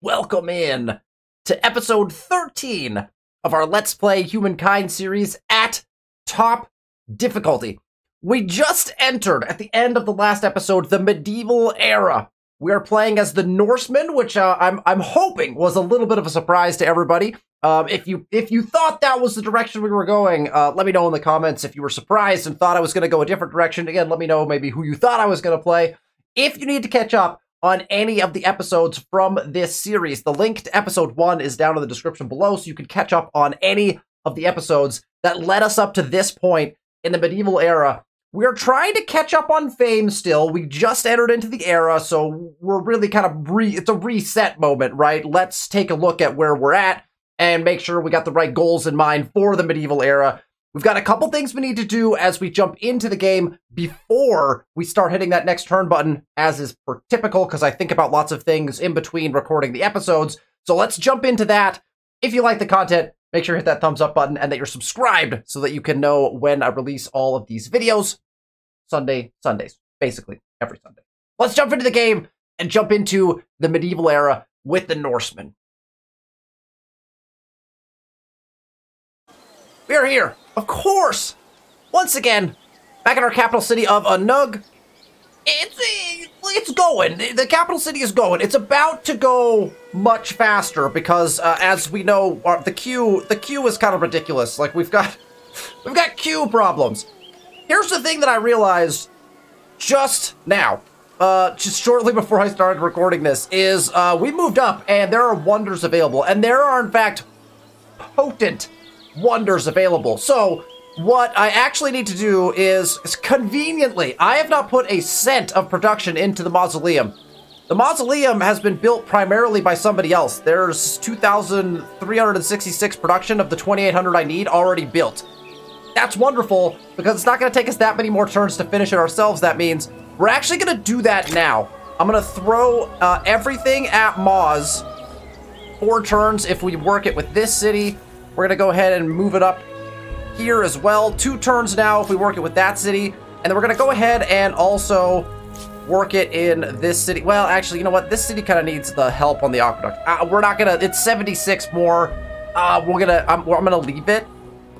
Welcome in to episode 13 of our Let's Play Humankind series at top difficulty. We just entered, at the end of the last episode, the medieval era. We are playing as the Norsemen, which I'm hoping was a little bit of a surprise to everybody. If you thought that was the direction we were going, let me know in the comments. If you were surprised and thought I was going to go a different direction, again, let me know maybe who you thought I was going to play. If you need to catch up on any of the episodes from this series, the link to episode 1 is down in the description below, so you can catch up on any of the episodes that led us up to this point in the medieval era. We're trying to catch up on fame still. We just entered into the era, so we're really kind of it's a reset moment, right? Let's take a look at where we're at and make sure we got the right goals in mind for the medieval era. We've got a couple things we need to do as we jump into the game before we start hitting that next turn button, as is per typical, because I think about lots of things in between recording the episodes. So let's jump into that. If you like the content, make sure to hit that thumbs up button and that you're subscribed so that you can know when I release all of these videos. Sundays, basically every Sunday. Let's jump into the game and jump into the medieval era with the Norsemen. We are here, of course, once again, back in our capital city of Anug. It's going. The capital city is going. It's about to go much faster because, as we know, the queue is kind of ridiculous. Like we've got queue problems. Here's the thing that I realized just now, just shortly before I started recording this, is we moved up and there are wonders available, and there are in fact potent wonders available. So what I actually need to do is conveniently, I have not put a cent of production into the mausoleum. The mausoleum has been built primarily by somebody else. There's 2,366 production of the 2,800 I need already built. That's wonderful because it's not going to take us that many more turns to finish it ourselves. That means we're actually going to do that now. I'm going to throw everything at Moz. 4 turns if we work it with this city. We're going to go ahead and move it up here as well. 2 turns now if we work it with that city. And then we're going to go ahead and also work it in this city. Well, actually, you know what? This city kind of needs the help on the aqueduct. We're not going to... It's 76 more. I'm going to leave it.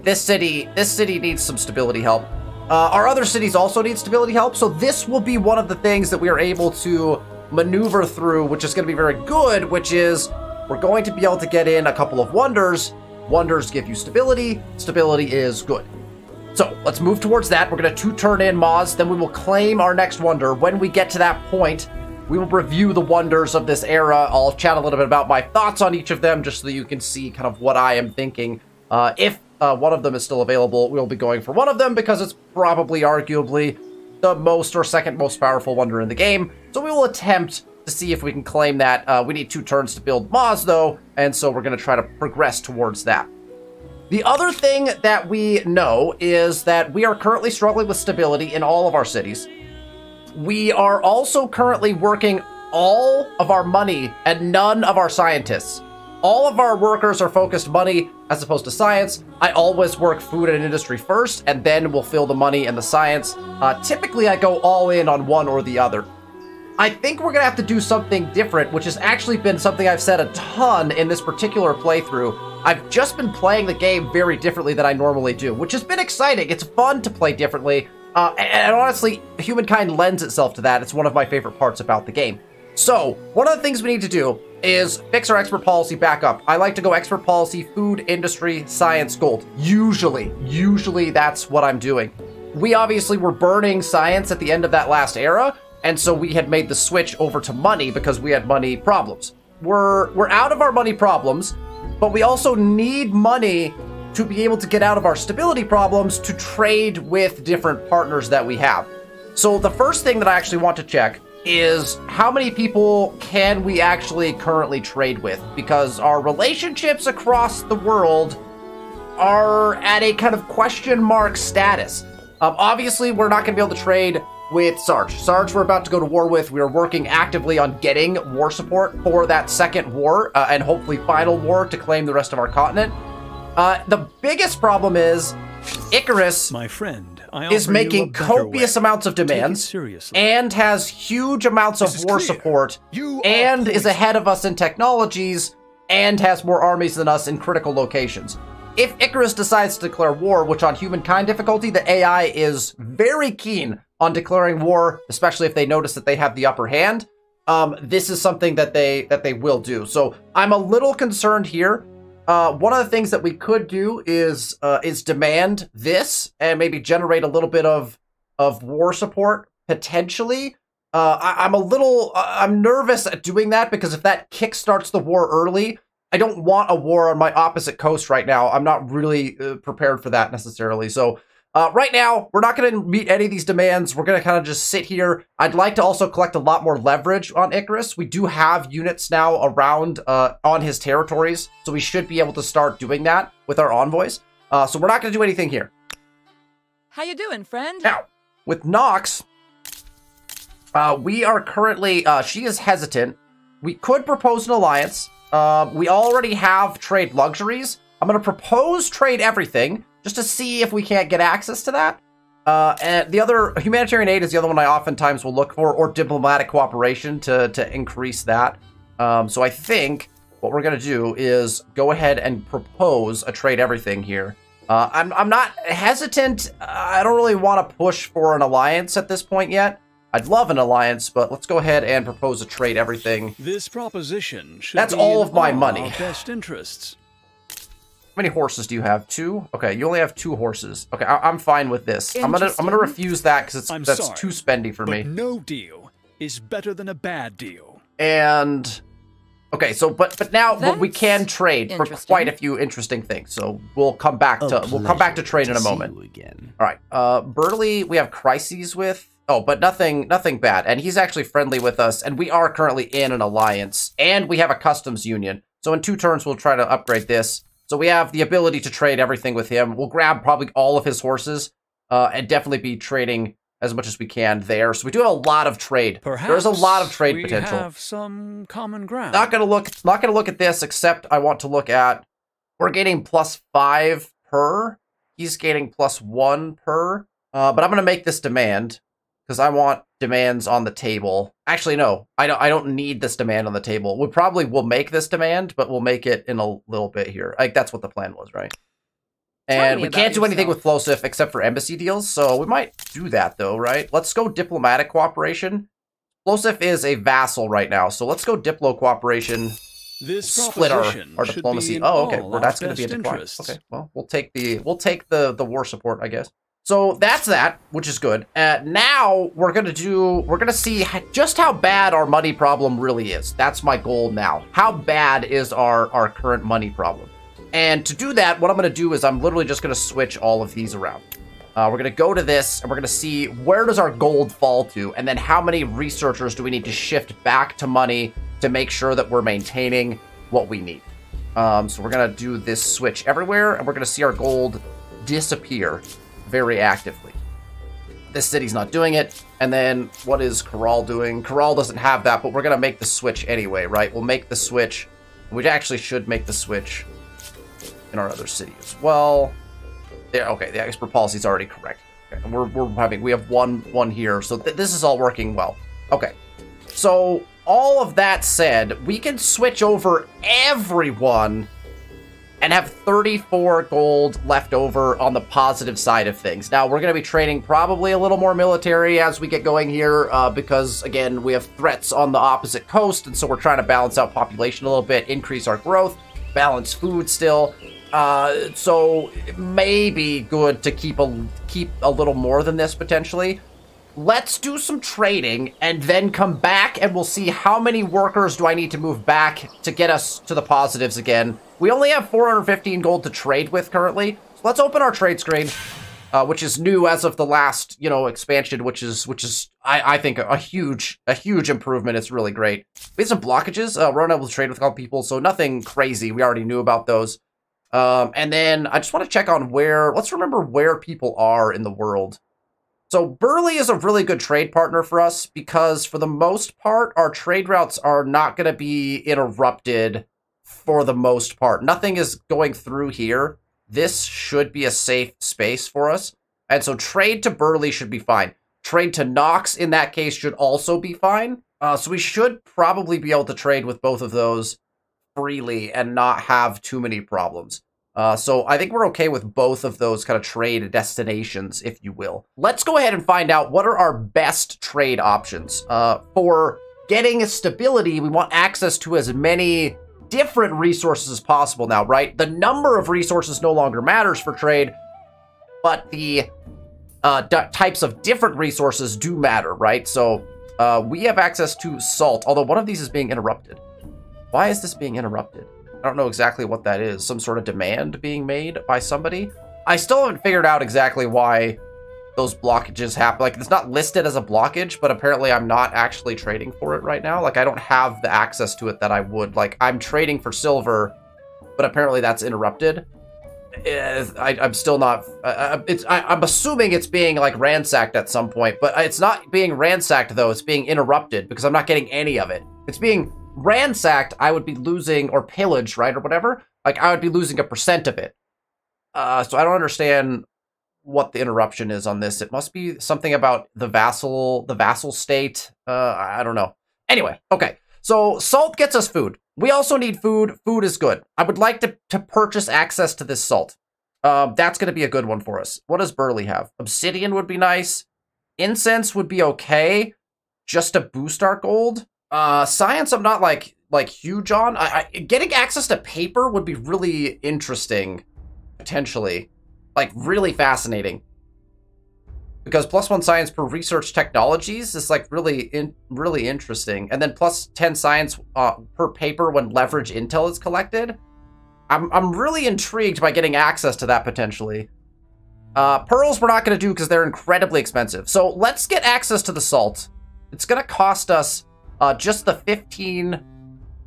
This city needs some stability help. Our other cities also need stability help. So this will be one of the things that we are able to maneuver through, which is going to be very good, which is we're going to be able to get in a couple of wonders. Wonders give you stability. Stability is good. So let's move towards that. We're going to 2-turn in Moz. Then we will claim our next wonder. When we get to that point, we will review the wonders of this era. I'll chat a little bit about my thoughts on each of them, just so that you can see kind of what I am thinking. If one of them is still available, we'll be going for one of them because it's probably arguably the most or second most powerful wonder in the game. So we will attempt to see if we can claim that. We need 2 turns to build Moz, though, and so we're going to try to progress towards that. The other thing that we know is that we are currently struggling with stability in all of our cities. We are also currently working all of our money and none of our scientists. All of our workers are focused money as opposed to science. I always work food and industry first, and then we'll fill the money and the science. Typically, I go all in on one or the other. I think we're going to have to do something different, which has actually been something I've said a ton in this particular playthrough. I've just been playing the game very differently than I normally do, which has been exciting. It's fun to play differently, and honestly, Humankind lends itself to that. It's one of my favorite parts about the game. So, one of the things we need to do is fix our expert policy back up. I like to go expert policy, food, industry, science, gold. Usually that's what I'm doing. We obviously were burning science at the end of that last era, and so we had made the switch over to money because we had money problems. We're out of our money problems, but we also need money to be able to get out of our stability problems to trade with different partners that we have. So the first thing that I actually want to check is how many people can we actually currently trade with, because our relationships across the world are at a kind of question mark status. Obviously, we're not going to be able to trade with Sarge. Sarge, we're about to go to war with. We are working actively on getting war support for that second war and hopefully final war to claim the rest of our continent. The biggest problem is Icarus. My friend, is making copious amounts of demands and has huge amounts of war support and is ahead of us in technologies and has more armies than us in critical locations. If Icarus decides to declare war, which on Humankind difficulty, the AI is very keen on declaring war, especially if they notice that they have the upper hand, this is something that they will do. So I'm a little concerned here. One of the things that we could do is demand this and maybe generate a little bit of war support potentially. I'm nervous at doing that because if that kickstarts the war early, I don't want a war on my opposite coast right now. I'm not really prepared for that necessarily. So right now, we're not going to meet any of these demands. We're going to kind of just sit here. I'd like to also collect a lot more leverage on Icarus. We do have units now around on his territories, so we should be able to start doing that with our envoys. So we're not going to do anything here. How you doing, friend? Now, with Nox, we are currently, she is hesitant. We could propose an alliance. We already have trade luxuries. I'm going to propose trade everything just to see if we can't get access to that. And the other, humanitarian aid is the other one I oftentimes will look for, or diplomatic cooperation to increase that. So I think what we're going to do is go ahead and propose a trade everything here. I'm not hesitant. I don't really want to push for an alliance at this point yet. I'd love an alliance, but let's go ahead and propose a trade everything. This proposition should That's be all in of my all money. our best interests. How many horses do you have? 2? Okay, you only have 2 horses. Okay, I'm fine with this. I'm gonna refuse that because that's too spendy for me. No deal is better than a bad deal. And okay, so but now we can trade for quite a few interesting things. So we'll come back to trade in a moment. All right, Burley, we have crises with. Oh, but nothing bad. And he's actually friendly with us, and we are currently in an alliance, and we have a customs union. So in 2 turns, we'll try to upgrade this. So we have the ability to trade everything with him. We'll grab probably all of his horses, and definitely be trading as much as we can there. So we do have a lot of trade. There's a lot of trade potential. We have some common ground. Not gonna look at this, except I want to look at, we're getting +5 per. He's getting +1 per. But I'm gonna make this demand, because I want demands on the table. Actually, no, I don't need this demand on the table. We probably will make this demand, but we'll make it in a little bit here. Like, that's what the plan was, right? And we can't do anything with Flosif except for embassy deals, so we might do that, though, right? Let's go diplomatic cooperation. Flosif is a vassal right now, so let's go diplo cooperation. This split our diplomacy. Oh, okay, well, that's going to be a decline. Okay, well, we'll take the war support, I guess. So that's that, which is good. Now we're gonna see just how bad our money problem really is. That's my goal now. How bad is our current money problem? And to do that, what I'm gonna do is I'm literally just gonna switch all of these around. We're gonna go to this and we're gonna see where does our gold fall to, and then how many researchers do we need to shift back to money to make sure that we're maintaining what we need. So we're gonna do this switch everywhere, and we're gonna see our gold disappear very actively. This city's not doing it. And then what is Corral doing? Corral doesn't have that, but we're going to make the switch anyway, right? We'll make the switch. We actually should make the switch in our other city as well. There, okay, the export policy is already correct. Okay, and we have one here, so this is all working well. Okay, so all of that said, we can switch over everyone and have 34 gold left over on the positive side of things. Now, we're going to be trading probably a little more military as we get going here, because, again, we have threats on the opposite coast, and so we're trying to balance out population a little bit, increase our growth, balance food still. So it may be good to keep a little more than this, potentially. Let's do some trading, and then come back, and we'll see how many workers do I need to move back to get us to the positives again. We only have 415 gold to trade with currently. So let's open our trade screen, which is new as of the last, expansion, which is I think a huge improvement. It's really great. We had some blockages. We're unable to trade with all people, so nothing crazy. We already knew about those. And then I just want to check on let's remember where people are in the world. So Burley is a really good trade partner for us because for the most part, our trade routes are not going to be interrupted for the most part. Nothing is going through here. This should be a safe space for us. And so trade to Burley should be fine. Trade to Nox, in that case, should also be fine. So we should probably be able to trade with both of those freely and not have too many problems. So I think we're okay with both of those kind of trade destinations, if you will. Let's go ahead and find out what are our best trade options. For getting stability, we want access to as many different resources as possible now, right? The number of resources no longer matters for trade, but the types of different resources do matter, right? So we have access to salt, although one of these is being interrupted. Why is this being interrupted? I don't know exactly what that is. Some sort of demand being made by somebody? I still haven't figured out exactly why those blockages happen. Like, it's not listed as a blockage, but apparently I'm not actually trading for it right now. Like, I don't have the access to it that I would. Like, I'm trading for silver, but apparently that's interrupted. I'm still not... I'm assuming it's being, like, ransacked at some point, but it's not being ransacked, though. It's being interrupted because I'm not getting any of it. It's being ransacked. I would be losing, or pillaged, right, or whatever. Like, I would be losing a % of it. So I don't understand what the interruption is on this. It must be something about the vassal state. I don't know. Anyway, okay. So salt gets us food. We also need food. Food is good. I would like to purchase access to this salt. That's going to be a good one for us. What does Burley have? Obsidian would be nice. Incense would be okay, just to boost our gold. Science, I'm not like huge on. Getting access to paper would be really interesting, potentially, like really fascinating. Because +1 science per research technologies is like really interesting, and then +10 science per paper when leverage intel is collected. I'm really intrigued by getting access to that potentially. Pearls we're not going to do because they're incredibly expensive. So let's get access to the salt. It's going to cost us just the 15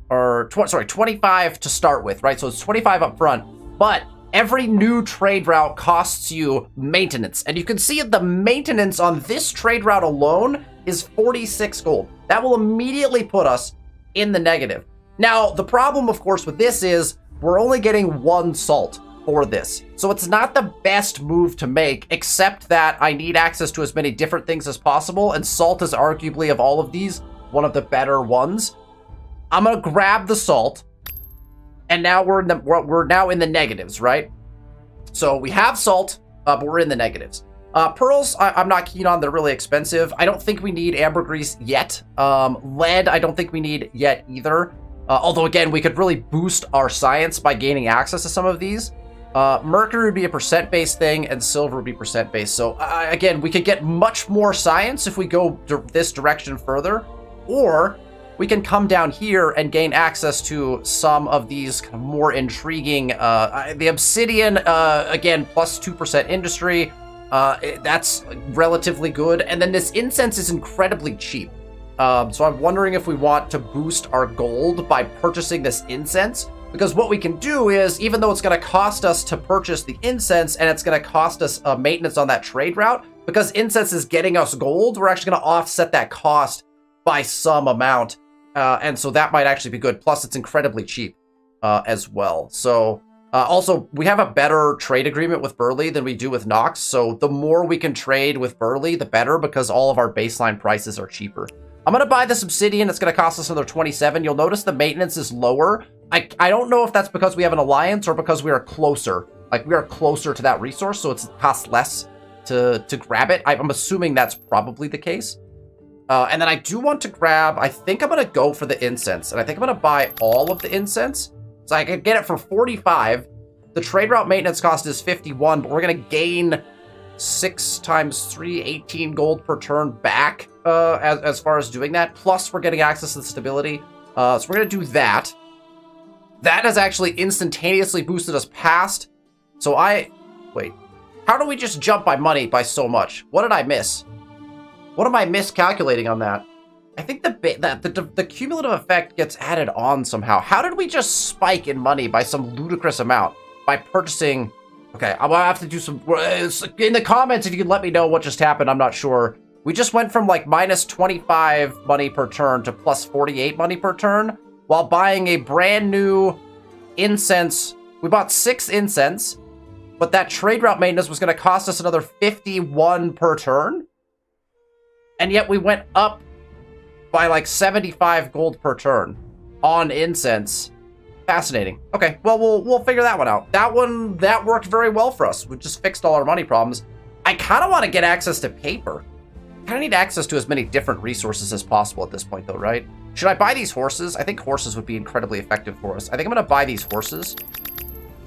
or 25 to start with, right? So it's 25 up front, but every new trade route costs you maintenance. And you can see the maintenance on this trade route alone is 46 gold. That will immediately put us in the negative. Now, the problem, of course, with this is we're only getting 1 salt for this. So it's not the best move to make, except that I need access to as many different things as possible. And salt is arguably, of all of these, one of the better ones. I'm going to grab the salt. And now we're now in the negatives, right? So we have salt, but we're in the negatives. Pearls, I'm not keen on. They're really expensive. I don't think we need ambergris yet. Lead, I don't think we need yet either. Although, again, we could really boost our science by gaining access to some of these. Mercury would be a % thing, and silver would be % So, again, we could get much more science if we go this direction further. Or we can come down here and gain access to some of these kind of more intriguing, the obsidian, again, +2% industry. That's relatively good. And then this incense is incredibly cheap. So I'm wondering if we want to boost our gold by purchasing this incense. Because what we can do is, even though it's going to cost us to purchase the incense and it's going to cost us maintenance on that trade route, because incense is getting us gold, we're actually going to offset that cost by some amount. And so that might actually be good. Plus, it's incredibly cheap as well. So also, we have a better trade agreement with Burley than we do with Nox. So the more we can trade with Burley, the better, because all of our baseline prices are cheaper. I'm going to buy this obsidian. It's going to cost us another 27. You'll notice the maintenance is lower. I don't know if that's because we have an alliance or because we are closer. Like, we are closer to that resource, so it costs less to grab it. I'm assuming that's probably the case. And then I do want to grab, I think I'm going to go for the incense. And I think I'm going to buy all of the incense. So I can get it for 45. The trade route maintenance cost is 51, but we're going to gain 6 times 3, 18 gold per turn back as far as doing that. Plus, we're getting access to the stability. So we're going to do that. That has actually instantaneously boosted us past. So wait, how do we just jump by money by so much? What did I miss? What am I miscalculating on that? I think the cumulative effect gets added on somehow. How did we just spike in money by some ludicrous amount by purchasing? Okay, I'm gonna have to do some in the comments if you can let me know what just happened. I'm not sure. We just went from like -25 money per turn to +48 money per turn while buying a brand new incense. We bought 6 incense, but that trade route maintenance was going to cost us another 51 per turn. And yet we went up by like 75 gold per turn on incense. Fascinating. Okay, well, we'll figure that one out. That worked very well for us. We just fixed all our money problems. I kind of want to get access to paper. I kind of need access to as many different resources as possible at this point, though, right? Should I buy these horses? I think horses would be incredibly effective for us. I think I'm going to buy these horses.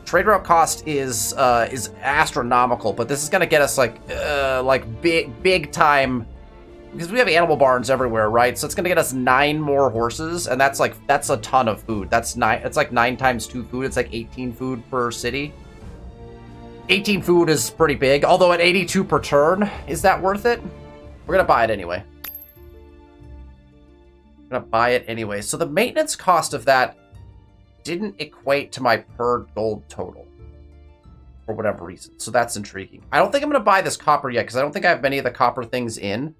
Trade route cost is astronomical, but this is going to get us like big time, because we have animal barns everywhere, right? So it's going to get us 9 more horses, and that's a ton of food. It's like 9 times 2 food. It's like 18 food per city. 18 food is pretty big, although at 82 per turn, is that worth it? We're going to buy it anyway. I'm going to buy it anyway. So the maintenance cost of that didn't equate to my per gold total for whatever reason. So that's intriguing. I don't think I'm going to buy this copper yet because I don't think I have many of the copper things in.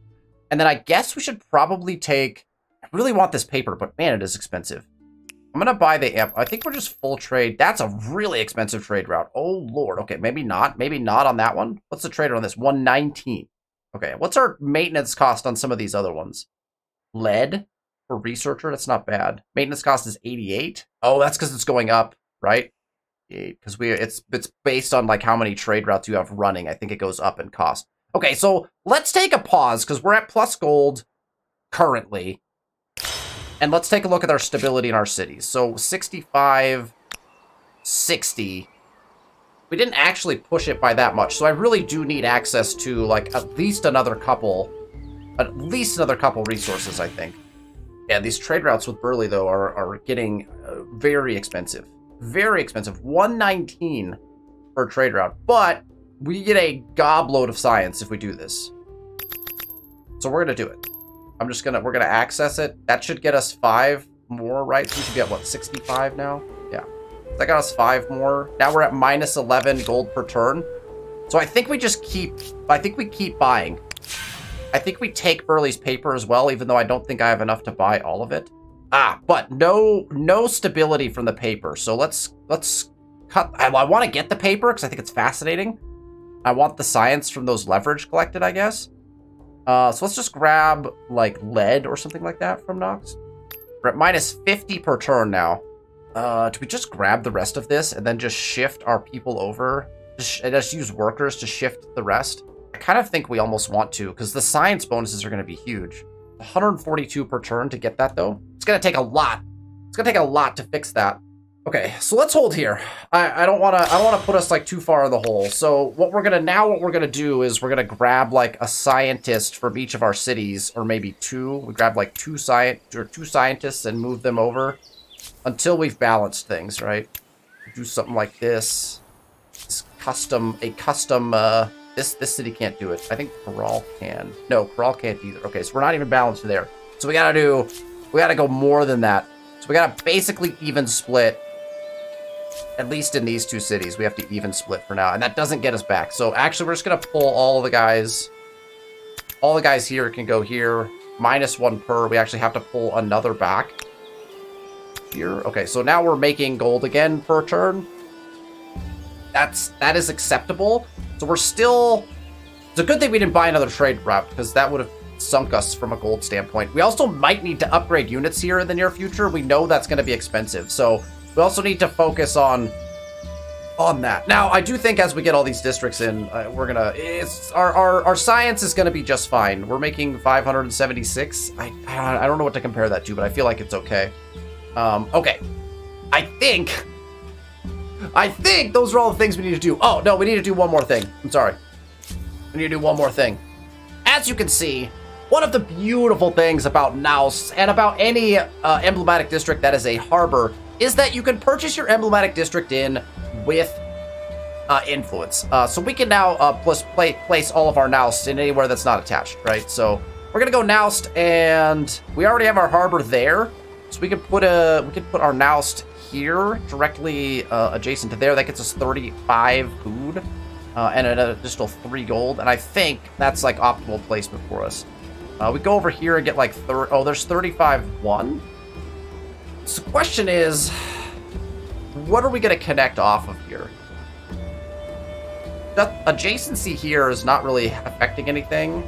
And then I guess we should probably take... I really want this paper, but man, it is expensive. I'm going to buy the amp. I think we're just full trade. That's a really expensive trade route. Oh, Lord. Okay, maybe not. Maybe not on that one. What's the trade on this? 119. Okay, what's our maintenance cost on some of these other ones? Lead for researcher? That's not bad. Maintenance cost is 88. Oh, that's because it's going up, right? Because it's based on like how many trade routes you have running. I think it goes up in cost. Okay, so let's take a pause because we're at plus gold currently. And let's take a look at our stability in our cities. So 65, 60. We didn't actually push it by that much. So I really do need access to like at least another couple resources, I think. Yeah, these trade routes with Burley, though, are getting very expensive. Very expensive. 119 per trade route. But we get a gobload of science if we do this. So we're going to do it. We're going to access it. That should get us 5 more, right? So we should be at, what, 65 now? Yeah. That got us 5 more. Now we're at minus 11 gold per turn. So I think we keep buying. I think we take Burley's paper as well, even though I don't think I have enough to buy all of it. But no stability from the paper. So let's cut. I want to get the paper because I think it's fascinating. I want the science from those leverage collected, I guess. So let's just grab like lead or something like that from Nox. We're at minus 50 per turn now. Do we just grab the rest of this and then just shift our people over? Just use workers to shift the rest? I kind of think we almost want to, because the science bonuses are going to be huge. 142 per turn to get that, though. It's going to take a lot. It's going to take a lot to fix that. Okay, so let's hold here. I don't want to put us like too far in the hole. So what we're gonna do is we're gonna grab like a scientist from each of our cities, or maybe 2. We grab like 2 scientists and move them over until we've balanced things, right? Do something like this. This this city can't do it. I think Corral can. No, Corral can't either. Okay, so we're not even balanced there. So we gotta go more than that. So we gotta basically even split. At least in these 2 cities, we have to even split for now. And that doesn't get us back. So actually, we're just going to pull all the guys. All the guys here can go here. Minus 1 per. We actually have to pull another back. Here. Okay, so now we're making gold again per turn. That is acceptable. So we're still... It's a good thing we didn't buy another trade route, because that would have sunk us from a gold standpoint. We also might need to upgrade units here in the near future. We know that's going to be expensive. So... we also need to focus on that. Now, I do think as we get all these districts in, our science is gonna be just fine. We're making 576. I don't know what to compare that to, but I feel like it's okay. Okay. I think those are all the things we need to do. Oh, no, we need to do one more thing. I'm sorry. We need to do one more thing. As you can see, one of the beautiful things about Naus and about any emblematic district that is a harbor is that you can purchase your emblematic district in with influence. So we can now place all of our Naust in anywhere that's not attached, right? So we're gonna go Naust, and we already have our harbor there, so we can put our Naust here directly adjacent to there. That gets us 35 food and an additional 3 gold, and I think that's like optimal placement for us. We go over here and get like there's 35-1. So the question is, what are we going to connect off of here? that adjacency here is not really affecting anything.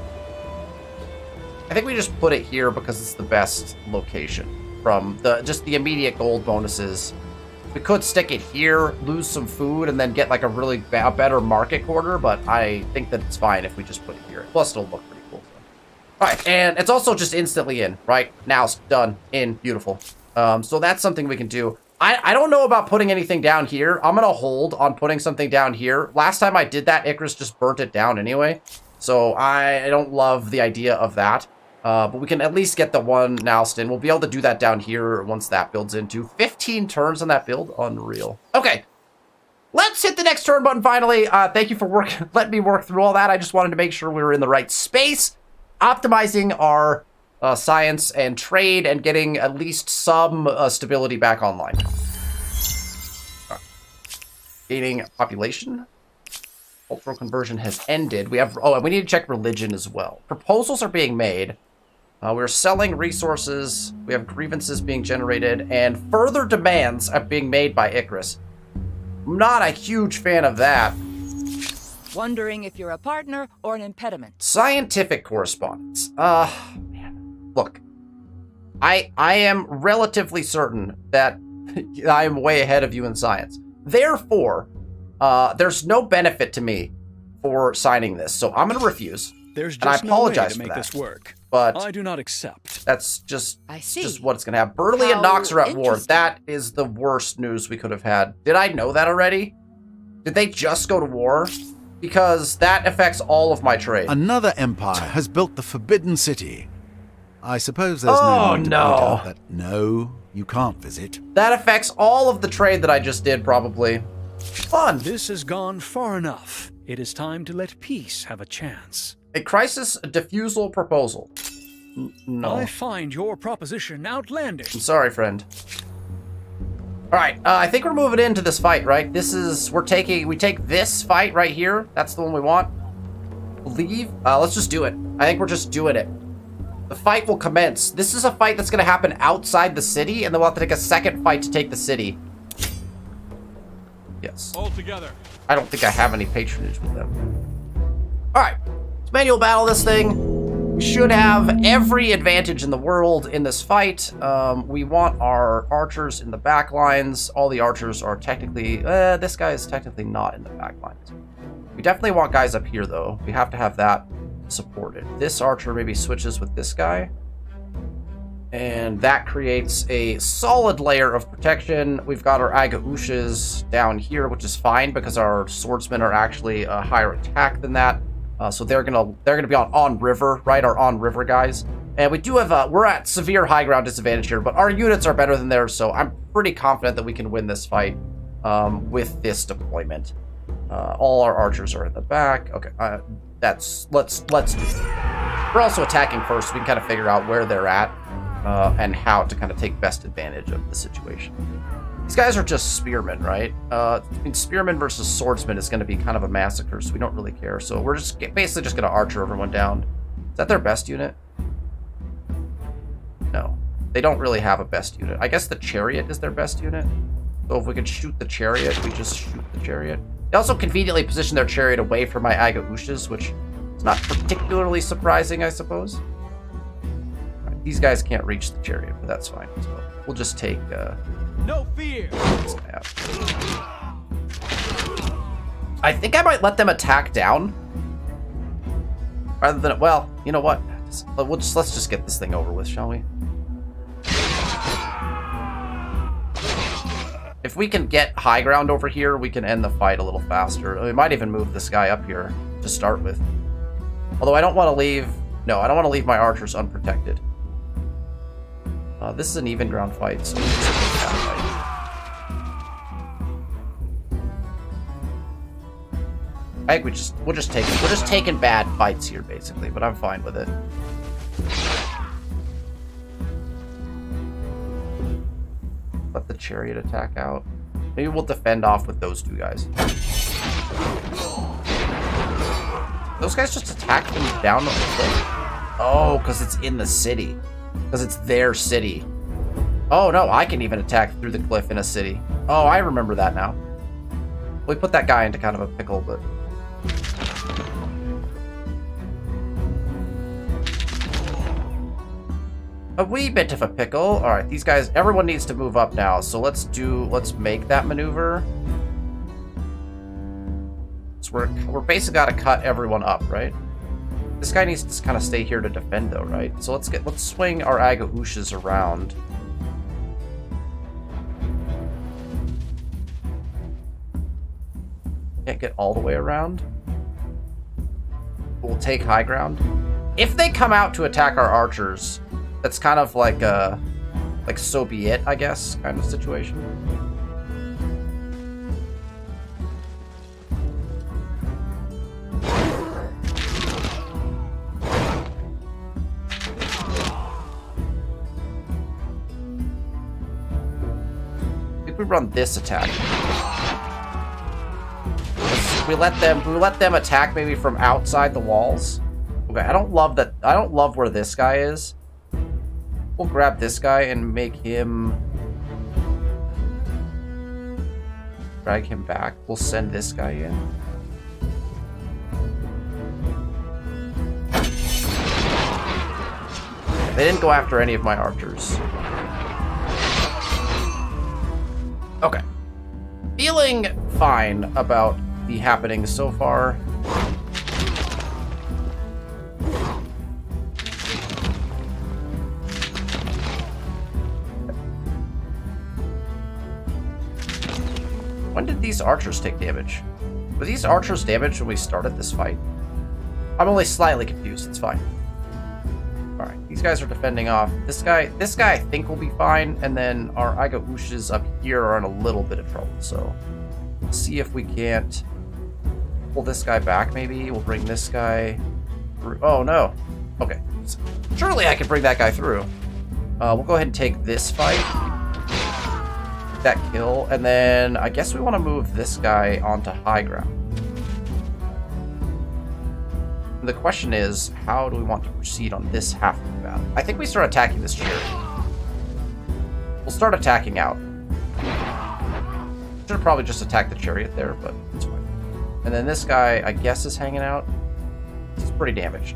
I think we just put it here because it's the best location from just the immediate gold bonuses. We could stick it here, lose some food, and then get like a really better market quarter, but I think that it's fine if we just put it here. Plus, it'll look pretty cool. All right, and it's also just instantly in, right? Now it's done, in, beautiful. So that's something we can do. I don't know about putting anything down here. I'm going to hold on putting something down here. Last time I did that, Icarus just burnt it down anyway. So I don't love the idea of that. But we can at least get the one Nalston. We'll be able to do that down here once that builds into 15 turns on that build. Unreal. Okay. Let's hit the next turn button finally. Thank you for letting me work through all that. I just wanted to make sure we were in the right space. Optimizing our science and trade and getting at least some stability back online. Gaining population. Cultural conversion has ended. We have, oh, and we need to check religion as well. Proposals are being made. We're selling resources. We have grievances being generated, and further demands are being made by Icarus. I'm not a huge fan of that. Wondering if you're a partner or an impediment. Scientific correspondence. Man, look, I am relatively certain that I am way ahead of you in science. Therefore, there's no benefit to me for signing this, so I'm going to refuse. There's just and I apologize no way to make this work. But I do not accept. That's just, I see. just what it's going to have. Burley and Nox are at war. That is the worst news we could have had. Did I know that already? Did they just go to war? Because that affects all of my trade. Another empire has built the Forbidden City. I suppose there's no need to point out that no, you can't visit. That affects all of the trade that I just did, probably. Fun. This has gone far enough. It is time to let peace have a chance. A crisis diffusal proposal. No. I find your proposition outlandish. I'm sorry, friend. All right, I think we're moving into this fight, right? This is, we take this fight right here. That's the one we want. Leave. Let's just do it. I think we're just doing it. The fight will commence. This is a fight that's going to happen outside the city, and then we'll have to take a second fight to take the city. Yes. All together. I don't think I have any patronage with them. All right. Let's manual battle this thing. We should have every advantage in the world in this fight. We want our archers in the back lines. All the archers are technically... this guy is technically not in the back lines. We definitely want guys up here, though. We have to have that supported. This archer maybe switches with this guy. And that creates a solid layer of protection. We've got our Agaushes down here, which is fine because our swordsmen are actually a higher attack than that. So they're gonna be on river, right? Our on river guys. And we do have we're at severe high ground disadvantage here, but our units are better than theirs, so I'm pretty confident that we can win this fight with this deployment. All our archers are in the back. Okay, let's do it. We're also attacking first, so we can kind of figure out where they're at. And how to kind of take best advantage of the situation. These guys are just spearmen, right? I mean, spearmen versus swordsmen is going to be kind of a massacre, so we don't really care. So we're just basically just going to archer everyone down. Is that their best unit? No. They don't really have a best unit. I guess the chariot is their best unit. So if we could shoot the chariot, we just shoot the chariot. They also conveniently position their chariot away from my Agaushes, which is not particularly surprising, I suppose. These guys can't reach the chariot, but that's fine. So we'll just take no fear. This guy out. I think I might let them attack down rather than, well, you know what? Let's just get this thing over with, shall we? If we can get high ground over here, we can end the fight a little faster. We might even move this guy up here to start with. Although I don't want to leave, no, I don't want to leave my archers unprotected. This is an even ground fight, so we'll just take that fight. I think we're just taking bad fights here, basically, but I'm fine with it. Let the chariot attack out. Maybe we'll defend off with those two guys. Those guys just attack them down the cliff. Oh, because it's in the city. Because it's their city. Oh, no, I can even attack through the cliff in a city. Oh, I remember that now. We put that guy into kind of a pickle, but a wee bit of a pickle. All right, these guys, everyone needs to move up now. So let's make that maneuver. So we're basically got to cut everyone up, right? This guy needs to kind of stay here to defend though, right? So let's swing our Agaooshes around. Can't get all the way around. We'll take high ground. If they come out to attack our archers, that's kind of like so be it, I guess, kind of situation. I think we run this attack. We let them attack maybe from outside the walls. Okay, I don't love that. I don't love where this guy is. We'll grab this guy and make him drag him back. We'll send this guy in. They didn't go after any of my archers. Okay. Feeling fine about the happenings so far. When did these archers take damage? Were these archers damaged when we started this fight? I'm only slightly confused. It's fine. Alright, these guys are defending off. This guy I think will be fine, and then our Agaooshes up here are in a little bit of trouble, so let's see if we can't pull this guy back, maybe. We'll bring this guy through. Oh, no. Okay. Surely I can bring that guy through. We'll go ahead and take this fight. That kill, and then I guess we want to move this guy onto high ground. The question is, how do we want to proceed on this half of the battle? I think we start attacking this chariot. We'll start attacking out. Should have probably just attacked the chariot there, but it's fine. And then this guy, I guess, is hanging out. He's pretty damaged.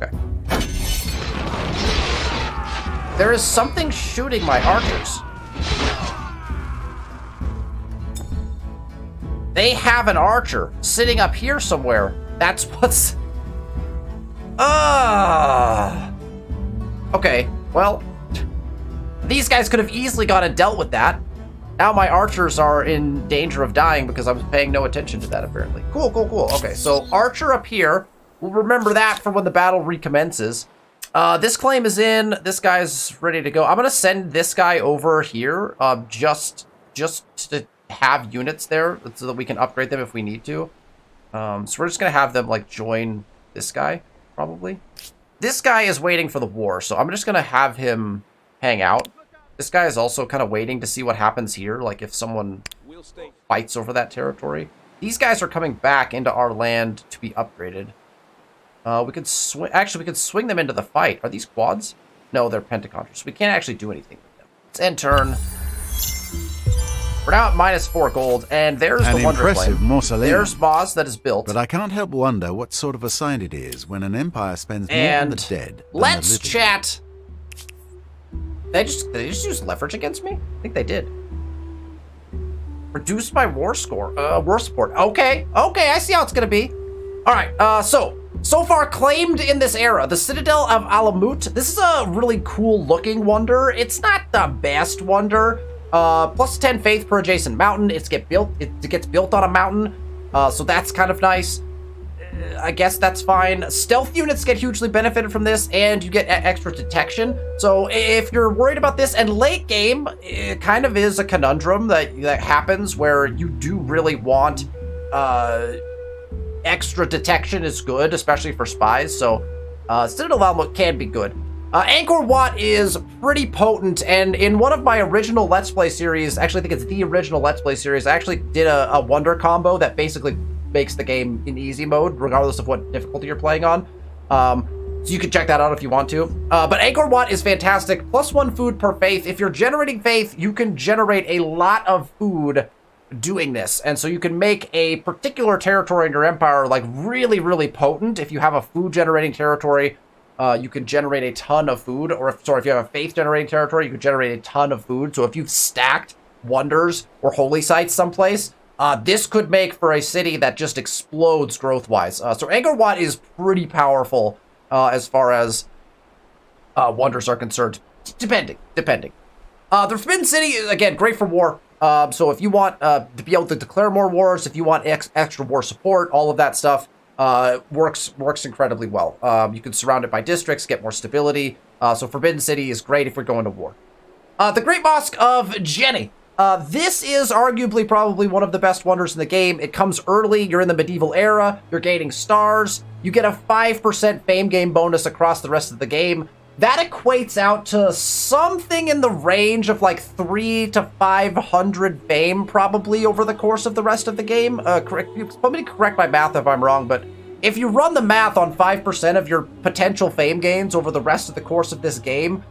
Okay. There is something shooting my archers. They have an archer sitting up here somewhere. That's what's... Okay, well, these guys could have easily gone and dealt with that. Now my archers are in danger of dying because I was paying no attention to that, apparently. Cool, cool, cool. Okay, so archer up here. We'll remember that for when the battle recommences. This claim is in. This guy's ready to go. I'm going to send this guy over here just to have units there so that we can upgrade them if we need to. So we're just going to have them, like, join this guy, probably. This guy is waiting for the war, so I'm just going to have him hang out. This guy is also kind of waiting to see what happens here, like if someone fights over that territory. These guys are coming back into our land to be upgraded. We could swing. Actually, we could swing them into the fight. Are these quads? No, they're pentaconters. So we can't actually do anything with them. Let's end turn. We're now at -4 gold, and there's the Wonder Flame. There's Moz that is built. But I can't help wonder what sort of a sign it is when an empire spends more on the dead than let's the living. chat. Did they just use leverage against me? I think they did. Reduce my war score. War support. Okay. Okay, I see how it's gonna be. Alright, so far claimed in this era, the Citadel of Alamut. This is a really cool looking wonder. It's not the best wonder. Plus 10 faith per adjacent mountain. It gets built on a mountain, so that's kind of nice. I guess that's fine. Stealth units get hugely benefited from this, and you get extra detection. So if you're worried about this, and late game, it kind of is a conundrum that happens where you do really want extra detection is good, especially for spies. So Citadel of Alamut can be good. Angkor Wat is pretty potent, and in one of my original Let's Play series, actually I think it's the original Let's Play series, I actually did a wonder combo that basically makes the game in easy mode, regardless of what difficulty you're playing on. So you can check that out if you want to. But Angkor Wat is fantastic. +1 food per faith. If you're generating faith, you can generate a lot of food doing this. And so you can make a particular territory in your empire like really, really potent if you have a food generating territory you can generate a ton of food. Or, if you have a faith-generating territory, you can generate a ton of food. So if you've stacked wonders or holy sites someplace, this could make for a city that just explodes growth-wise. So Angkor Wat is pretty powerful as far as wonders are concerned, depending. The Forbidden City is, again, great for war. So if you want to be able to declare more wars, if you want extra war support, all of that stuff works incredibly well. You can surround it by districts, get more stability. So Forbidden City is great if we're going to war. The Great Mosque of Jenny. This is arguably probably one of the best wonders in the game. It comes early, you're in the medieval era, you're gaining stars, you get a 5% fame gain bonus across the rest of the game. That equates out to something in the range of like 300 to 500 fame probably over the course of the rest of the game. Somebody correct my math if I'm wrong, but if you run the math on 5% of your potential fame gains over the rest of the course of this game,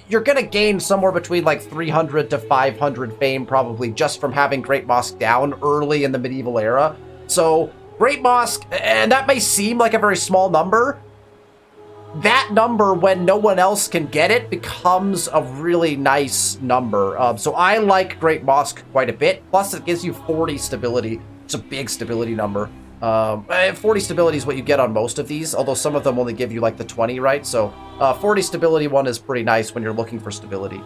you're going to gain somewhere between like 300 to 500 fame probably just from having Great Mosque down early in the medieval era. So Great Mosque, and that may seem like a very small number, that number, when no one else can get it, becomes a really nice number. So I like Great Mosque quite a bit. Plus, it gives you 40 stability. It's a big stability number. 40 stability is what you get on most of these, although some of them only give you like the 20, right? So 40 stability one is pretty nice when you're looking for stability.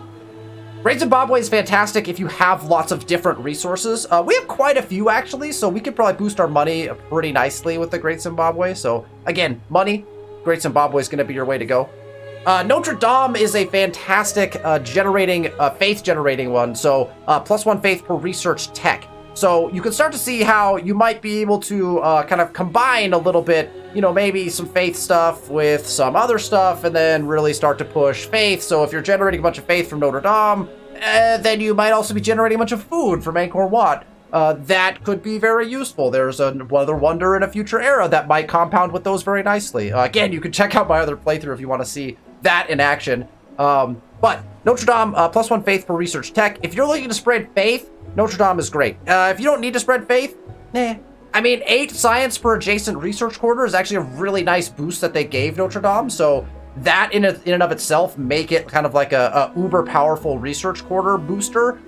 Great Zimbabwe is fantastic if you have lots of different resources. We have quite a few, actually, so we could probably boost our money pretty nicely with the Great Zimbabwe. So, again, money. Great Zimbabwe is going to be your way to go. Notre Dame is a fantastic faith-generating one, so +1 faith per research tech. So you can start to see how you might be able to kind of combine a little bit, you know, maybe some faith stuff with some other stuff, and then really start to push faith. So if you're generating a bunch of faith from Notre Dame, then you might also be generating a bunch of food from Angkor Wat. That could be very useful. There's another wonder in a future era that might compound with those very nicely. Again, you can check out my other playthrough if you want to see that in action. But Notre Dame, +1 faith per research tech. If you're looking to spread faith, Notre Dame is great. If you don't need to spread faith, I mean, 8 science per adjacent research quarter is actually a really nice boost that they gave Notre Dame. So that in and of itself make it kind of like a uber powerful research quarter booster.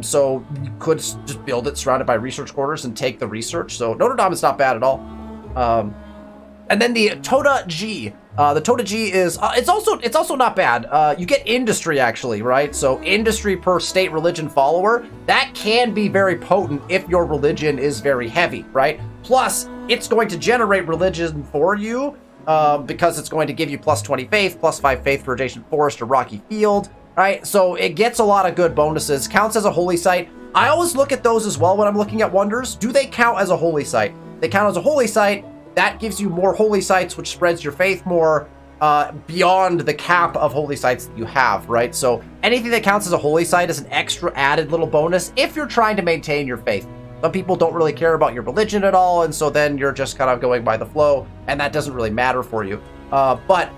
So you could just build it surrounded by research quarters and take the research. So Notre Dame is not bad at all. And then the Tota G. The Tota G is, it's also not bad. You get industry actually, right? So industry per state religion follower, that can be very potent if your religion is very heavy, right? Plus, it's going to generate religion for you, because it's going to give you +20 faith, +5 faith for adjacent forest or rocky field. Right, so it gets a lot of good bonuses. Counts as a holy site. I always look at those as well when I'm looking at wonders. Do they count as a holy site? They count as a holy site. That gives you more holy sites, which spreads your faith more beyond the cap of holy sites that you have, right? So anything that counts as a holy site is an extra added little bonus if you're trying to maintain your faith. Some people don't really care about your religion at all, and so then you're just kind of going by the flow, and that doesn't really matter for you. But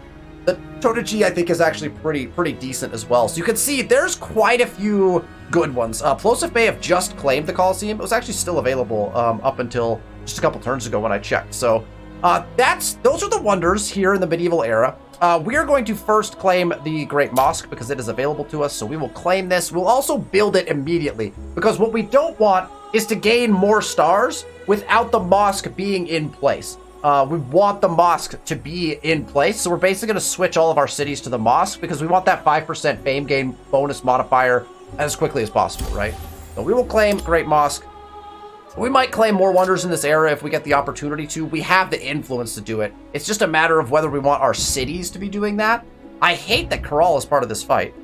the Tota G, I think, is actually pretty decent as well. So you can see there's quite a few good ones. Plosive may have just claimed the Colosseum. It was actually still available up until just a couple turns ago when I checked. So those are the wonders here in the medieval era. We are going to first claim the Great Mosque because it is available to us. So we will claim this. We'll also build it immediately because what we don't want is to gain more stars without the mosque being in place. We want the mosque to be in place, so we're basically going to switch all of our cities to the mosque because we want that 5% fame gain bonus modifier as quickly as possible, right? So we will claim Great Mosque. We might claim more wonders in this era if we get the opportunity to. We have the influence to do it. It's just a matter of whether we want our cities to be doing that. I hate that Corral is part of this fight,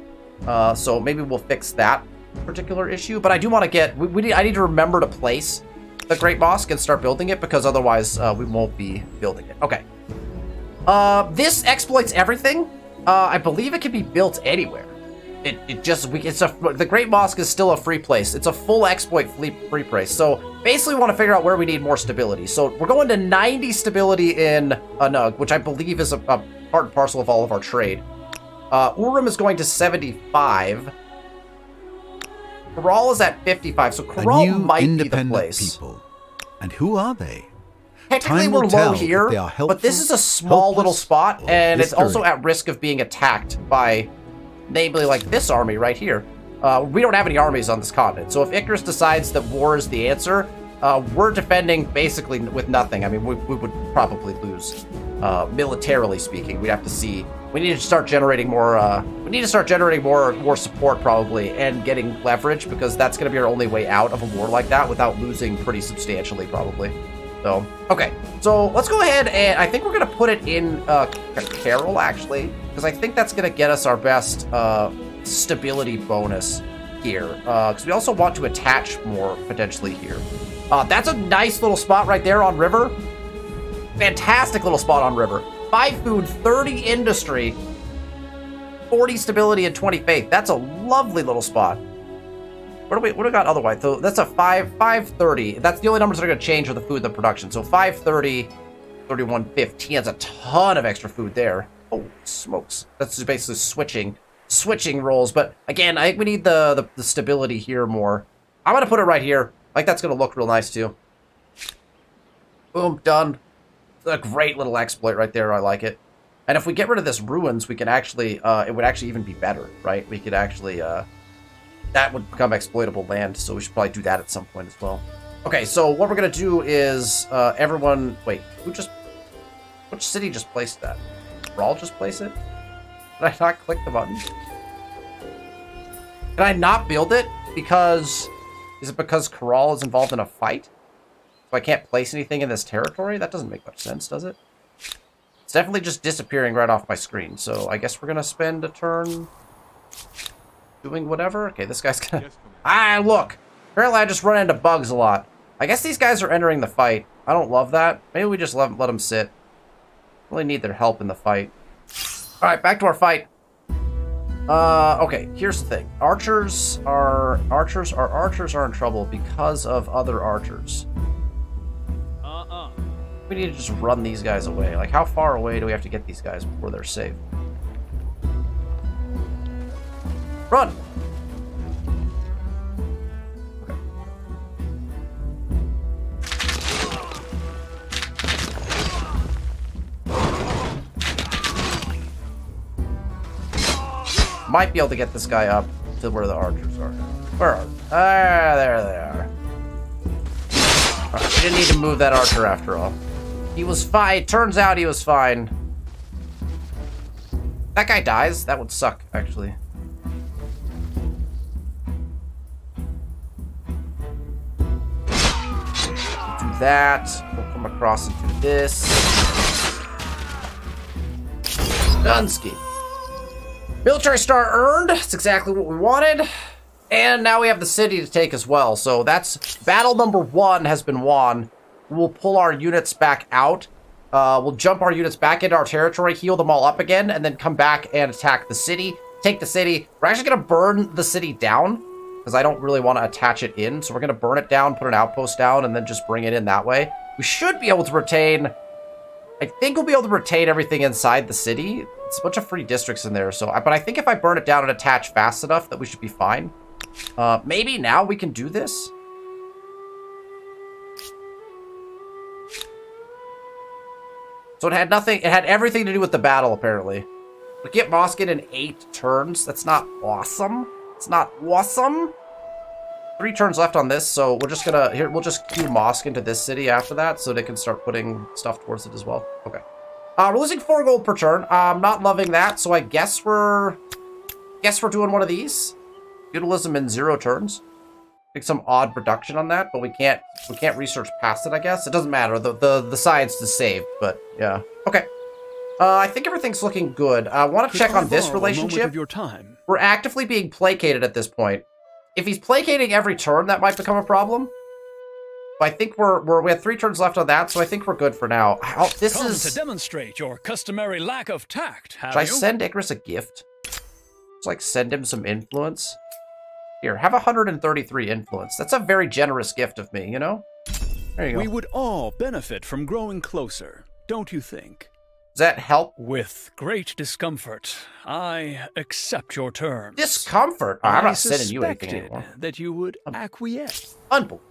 so maybe we'll fix that particular issue. But I do want to get... I need to remember to place the Great Mosque and start building it because otherwise we won't be building it. Okay. This exploits everything. I believe it can be built anywhere. The Great Mosque is still a free place. It's a full exploit free place. So basically we want to figure out where we need more stability. So we're going to 90 stability in Anug, which I believe is a part and parcel of all of our trade. Urim is going to 75. Corral is at 55, so Corral might be the place. People. And who are they? Technically, Time we're will low tell if here, they are helpful, but this is a small little hopeless, spot, or and it's also discouraging. at risk of being attacked by, namely, like this army right here. We don't have any armies on this continent, so if Icarus decides that war is the answer, we're defending basically with nothing. I mean, we would probably lose, militarily speaking. We'd have to see. We need to start generating more. We need to start generating more support probably, and getting leverage, because that's going to be our only way out of a war like that without losing pretty substantially probably. So okay, so let's go ahead and I think we're going to put it in Carol actually, because I think that's going to get us our best stability bonus here, because we also want to attach more potentially here. That's a nice little spot right there on river. Fantastic little spot on river. 5 food, 30 industry, 40 stability, and 20 faith. That's a lovely little spot. What do we got otherwise? So that's a 530. That's the only numbers that are going to change are the food and the production. So 530, 3115. That's a ton of extra food there. Oh, smokes. That's just basically switching roles. But again, I think we need the stability here more. I'm going to put it right here. Like, that's going to look real nice too. Boom, done. A great little exploit right there. I like it. And if we get rid of this ruins, we can actually, it would actually even be better, right? We could actually, that would become exploitable land, so we should probably do that at some point as well. Okay, so what we're going to do is, everyone, wait, which city just placed that? Did Rawl just place it? Did I not click the button? Can I not build it? Because, is it because Corral is involved in a fight? So I can't place anything in this territory? That doesn't make much sense, does it? It's definitely just disappearing right off my screen. So I guess we're going to spend a turn doing whatever. Okay, this guy's going to... Ah, look! Apparently I just run into bugs a lot. I guess these guys are entering the fight. I don't love that. Maybe we just let them sit. Really need their help in the fight. Alright, back to our fight. Okay, here's the thing. Archers are in trouble because of other archers. We need to just run these guys away. Like, how far away do we have to get these guys before they're safe? Run! Okay. Might be able to get this guy up to where the archers are now. Where are they? Ah, there they are. Right, we didn't need to move that archer after all. He was fine. Turns out he was fine. That guy dies? That would suck, actually. Do that. We'll come across and do this. Dunsky. Military star earned. That's exactly what we wanted. And now we have the city to take as well. So that's battle number 1 has been won. We'll pull our units back out. We'll jump our units back into our territory, heal them all up again, and then come back and attack the city. Take the city. We're actually going to burn the city down, because I don't really want to attach it in. So we're going to burn it down, put an outpost down, and then just bring it in that way. We should be able to retain... I think we'll be able to retain everything inside the city. It's a bunch of free districts in there. So, but I think if I burn it down and attach fast enough, that we should be fine. Maybe now we can do this. So it had nothing, it had everything to do with the battle, apparently. We get Moskin in 8 turns. That's not awesome. It's not awesome. 3 turns left on this, so we're just gonna, here, we'll just queue Moskin to this city after that, so they can start putting stuff towards it as well. Okay. We're losing 4 gold per turn. I'm not loving that, so I guess we're doing one of these. Feudalism in 0 turns. Make some odd reduction on that, but we can't research past it, I guess. It doesn't matter. The science is saved, but yeah. Okay. I think everything's looking good. I want to check on this relationship. Of your time. We're actively being placated at this point. If he's placating every turn, that might become a problem. But I think we have 3 turns left on that, so I think we're good for now. Come to demonstrate your customary lack of tact, have you? Should I send Icarus a gift? Just like send him some influence? Here, have 133 influence. That's a very generous gift of me, you know? There you go. We would all benefit from growing closer, don't you think? Does that help? With great discomfort, I accept your terms. Discomfort? Oh, I'm not sending you anything anymore. That you would acquiesce. Unbelievable.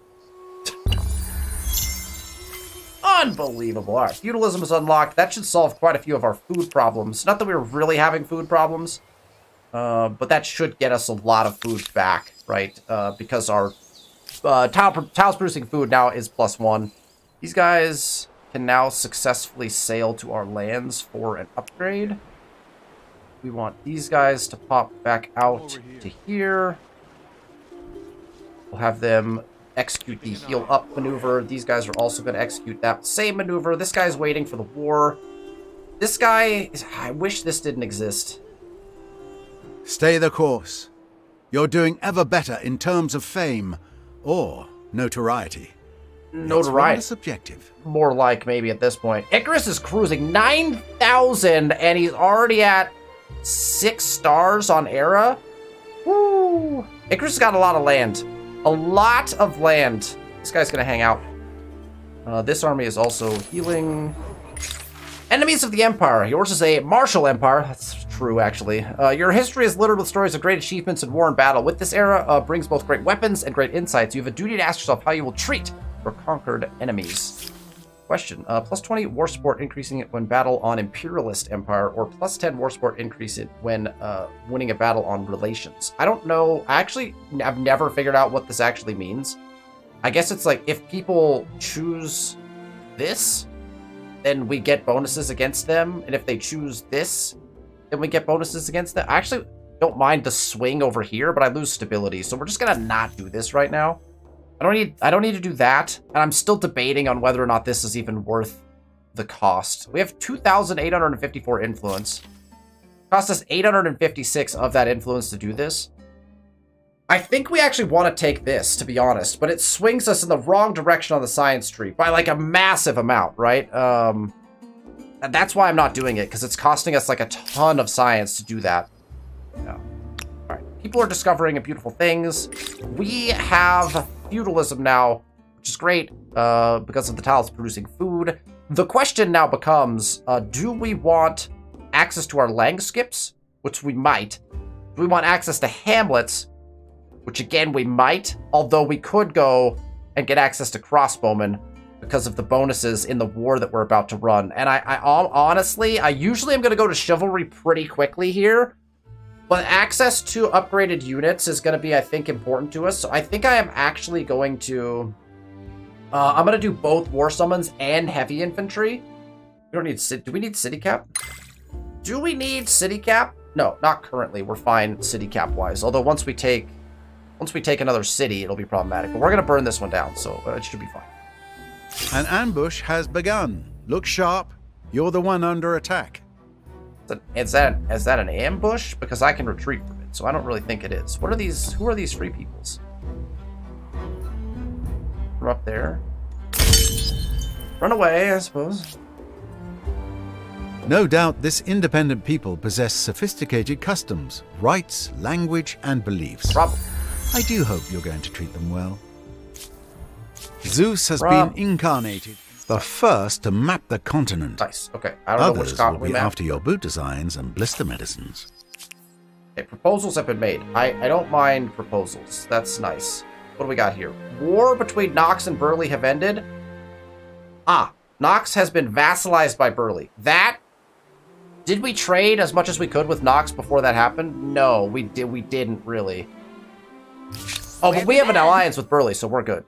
Unbelievable. All right, feudalism is unlocked. That should solve quite a few of our food problems. Not that we were really having food problems, but that should get us a lot of food back, right? Because our tiles producing food now is +1. These guys can now successfully sail to our lands for an upgrade. We want these guys to pop back out to here. We'll have them execute the heal up maneuver. These guys are also going to execute that same maneuver. This guy's waiting for the war. This guy, I wish this didn't exist. Stay the course. You're doing ever better in terms of fame or notoriety. Notoriety. It's subjective. More like maybe at this point. Icarus is cruising 9,000 and he's already at 6 stars on Era. Woo! Icarus has got a lot of land. A lot of land. This guy's gonna hang out. This army is also healing. Enemies of the Empire. Yours is a martial empire. That's true, actually. Your history is littered with stories of great achievements in war and battle. With this era, brings both great weapons and great insights. You have a duty to ask yourself how you will treat your conquered enemies. Question. +20 war support increasing it when battle on Imperialist Empire, or +10 war support increase it when winning a battle on Relations. I don't know. I've never figured out what this actually means. I guess it's like if people choose this, then we get bonuses against them. And if they choose this, then we get bonuses against them. I actually don't mind the swing over here, but I lose stability. So we're just going to not do this right now. I don't need to do that, and I'm still debating on whether or not this is even worth the cost. We have 2,854 influence. Cost us 856 of that influence to do this. I think we actually want to take this, to be honest, but it swings us in the wrong direction on the science tree by like a massive amount, right? And that's why I'm not doing it, because it's costing us like a ton of science to do that. Yeah. All right, people are discovering beautiful things. We have feudalism now, which is great because of the tiles producing food. The question now becomes, do we want access to our langskips, which we might? Do we want access to hamlets, which again we might, although we could go and get access to crossbowmen because of the bonuses in the war that we're about to run. And I honestly, I usually am going to go to chivalry pretty quickly here, but access to upgraded units is going to be, I think, important to us. So I think I am actually going to... I'm going to do both war summons and heavy infantry. We don't need... Do we need city cap? Do we need city cap? No, not currently. We're fine city cap-wise. Although once we take another city, it'll be problematic. But we're going to burn this one down, so it should be fine. An ambush has begun. Look sharp. You're the one under attack. Is that an ambush? Because I can retreat from it, so I don't really think it is. What are these? Who are these free peoples? From up there. Run away, I suppose. No doubt this independent people possess sophisticated customs, rights, language, and beliefs. Probably. I do hope you're going to treat them well. Zeus has been incarnated, the first to map the continent. Nice. Okay. I don't know which continent will be after your boot designs and blister medicines. Okay, proposals have been made. I don't mind proposals. That's nice. What do we got here? War between Nox and Burley have ended. Ah, Nox has been vassalized by Burley. Did we trade as much as we could with Nox before that happened? No, we didn't really. Oh, but we have an alliance with Burley, so we're good.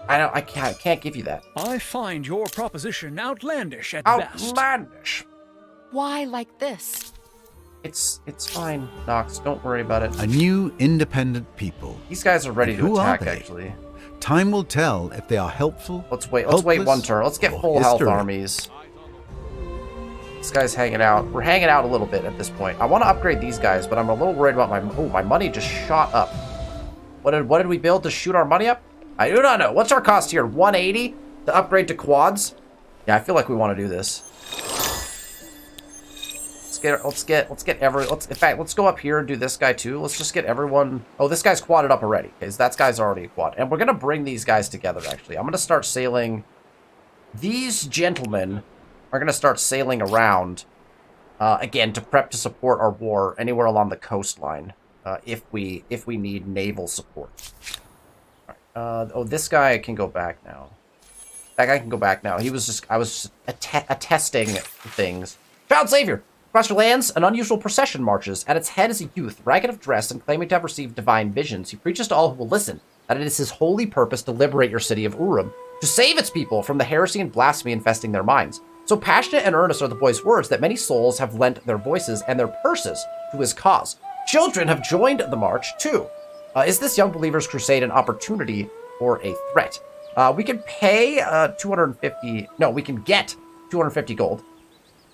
I can't give you that. I find your proposition outlandish at best. Outlandish. Why like this? It's fine, Nox. Don't worry about it. A new independent people. These guys are ready to attack, actually. Time will tell if they are helpful. Let's wait one turn. Let's get full health armies. This guy's hanging out. We're hanging out a little bit at this point. I want to upgrade these guys, but I'm a little worried about my money just shot up. What did we build to shoot our money up? I do not know. What's our cost here? 180 to upgrade to quads? Yeah, I feel like we want to do this. Let's go up here and do this guy too. Let's just get everyone. Oh, this guy's quadded up already. Okay, so that guy's already a quad. And we're gonna bring these guys together actually. I'm gonna start sailing. These gentlemen are gonna start sailing around again to prep to support our war anywhere along the coastline if we need naval support. Oh, this guy can go back now. That guy can go back now. He was just, I was attesting things. Child Savior! Across your lands, an unusual procession marches. At its head is a youth, ragged of dress and claiming to have received divine visions. He preaches to all who will listen that it is his holy purpose to liberate your city of Urim, to save its people from the heresy and blasphemy infesting their minds. So passionate and earnest are the boy's words that many souls have lent their voices and their purses to his cause. Children have joined the march, too. Is this young believer's crusade an opportunity or a threat? We can pay 250... No, we can get 250 gold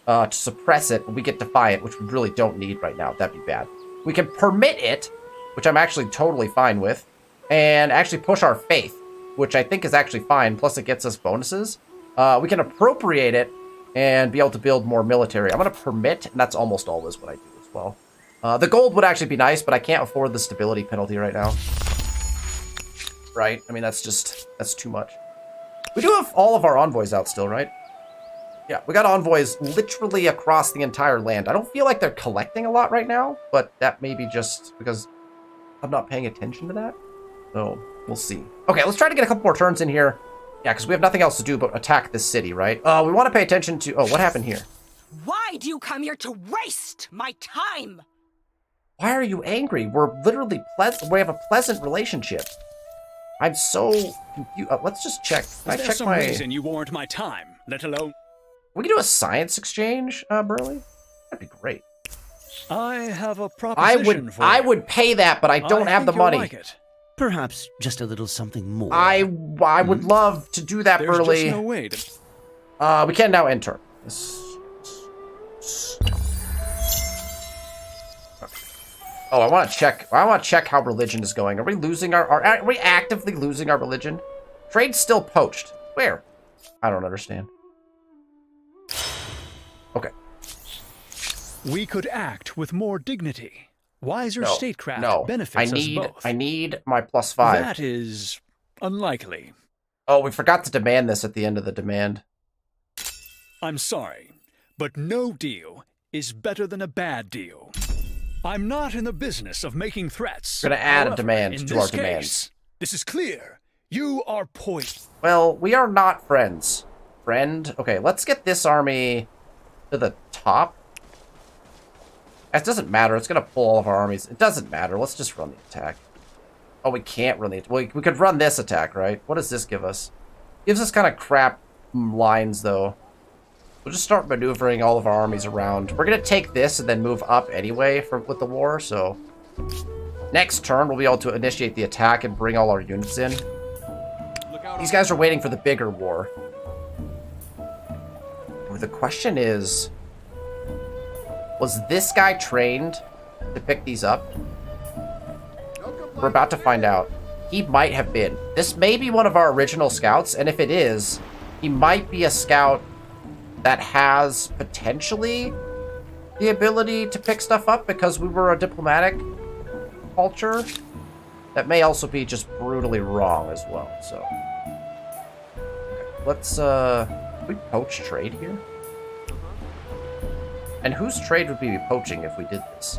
to suppress it. We get Defiant, which we really don't need right now. That'd be bad. We can permit it, which I'm actually totally fine with, and actually push our faith, which I think is actually fine, plus it gets us bonuses. We can appropriate it and be able to build more military. I'm going to permit, and that's almost always what I do as well. The gold would actually be nice, but I can't afford the stability penalty right now. Right? I mean, that's too much. We do have all of our envoys out still, right? Yeah, we got envoys literally across the entire land. I don't feel like they're collecting a lot right now, but that may be just because I'm not paying attention to that. So, we'll see. Okay, let's try to get a couple more turns in here. Yeah, because we have nothing else to do but attack this city, right? We want to pay attention to... Oh, what happened here? Why do you come here to waste my time? Why are you angry? We're literally we have a pleasant relationship. I'm so confused. Let's just check. Can I check some reason you warrant my time, let alone... We can do a science exchange, Burley? That'd be great. I have a proposition for you. I would pay that, but I don't have the money. Like it. Perhaps just a little something more. I would love to do that, There's Burley. Just no way to... We can now enter. Oh, I want to check. I want to check how religion is going. Are we losing are we actively losing our religion? Trade's still poached. Where? I don't understand. Okay. We could act with more dignity. Wiser statecraft benefits us both. I need my +5. That is unlikely. Oh, we forgot to demand this at the end of the demand. I'm sorry, but no deal is better than a bad deal. I'm not in the business of making threats. We're gonna add However, a demand to our demands. This is clear. You are poisoned. Well, we are not friends. Friend? Okay, let's get this army to the top. It doesn't matter. It's gonna pull all of our armies. It doesn't matter. Let's just run the attack. Oh, we can't run the... We could run this attack, right? What does this give us? Gives us kind of crap lines, though. We'll just start maneuvering all of our armies around. We're going to take this and then move up anyway with the war, so... Next turn, we'll be able to initiate the attack and bring all our units in. These guys are waiting for the bigger war. The question is... Was this guy trained to pick these up? We're about to find out. He might have been. This may be one of our original scouts, and if it is, he might be a scout that has potentially the ability to pick stuff up because we were a diplomatic culture. That may also be just brutally wrong as well, so. Okay, let's, we poach trade here? And whose trade would we be poaching if we did this?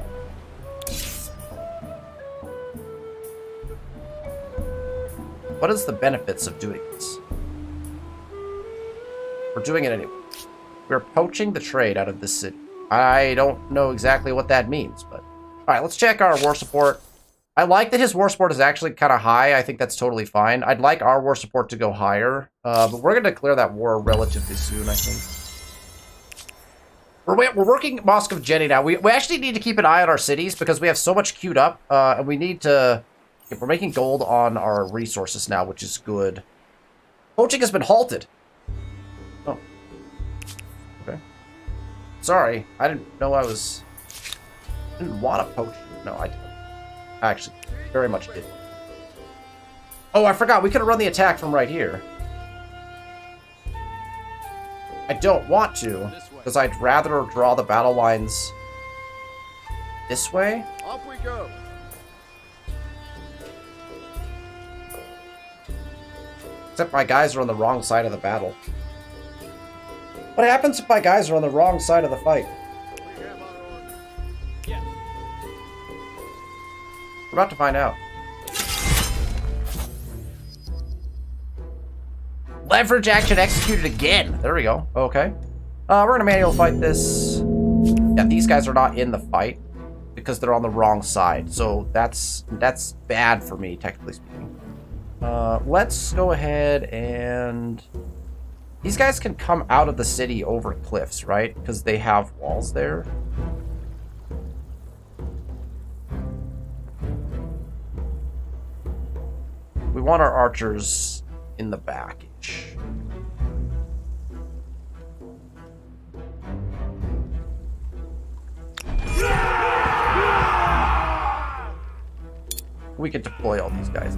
What is the benefits of doing this? We're doing it anyway. We're poaching the trade out of this city. I don't know exactly what that means, but... Alright, let's check our war support. I like that his war support is actually kind of high. I think that's totally fine. I'd like our war support to go higher, but we're going to declare that war relatively soon, I think. We're working Mosque of Jenny now. We actually need to keep an eye on our cities because we have so much queued up, and we need to... We're making gold on our resources now, which is good. Poaching has been halted. Oh. Okay. Sorry, I didn't know I was... I didn't want to poach. No, I didn't. I actually very much did. Oh, I forgot. We could have run the attack from right here. I don't want to, because I'd rather draw the battle lines this way. Off we go. Except my guys are on the wrong side of the battle. What happens if my guys are on the wrong side of the fight? We're about to find out. Leverage action executed again. There we go. Okay. We're gonna manual fight this. Yeah, these guys are not in the fight because they're on the wrong side. So that's bad for me, technically speaking. Let's go ahead and... These guys can come out of the city over cliffs, right? Because they have walls there. We want our archers in the back-ish. We can deploy all these guys.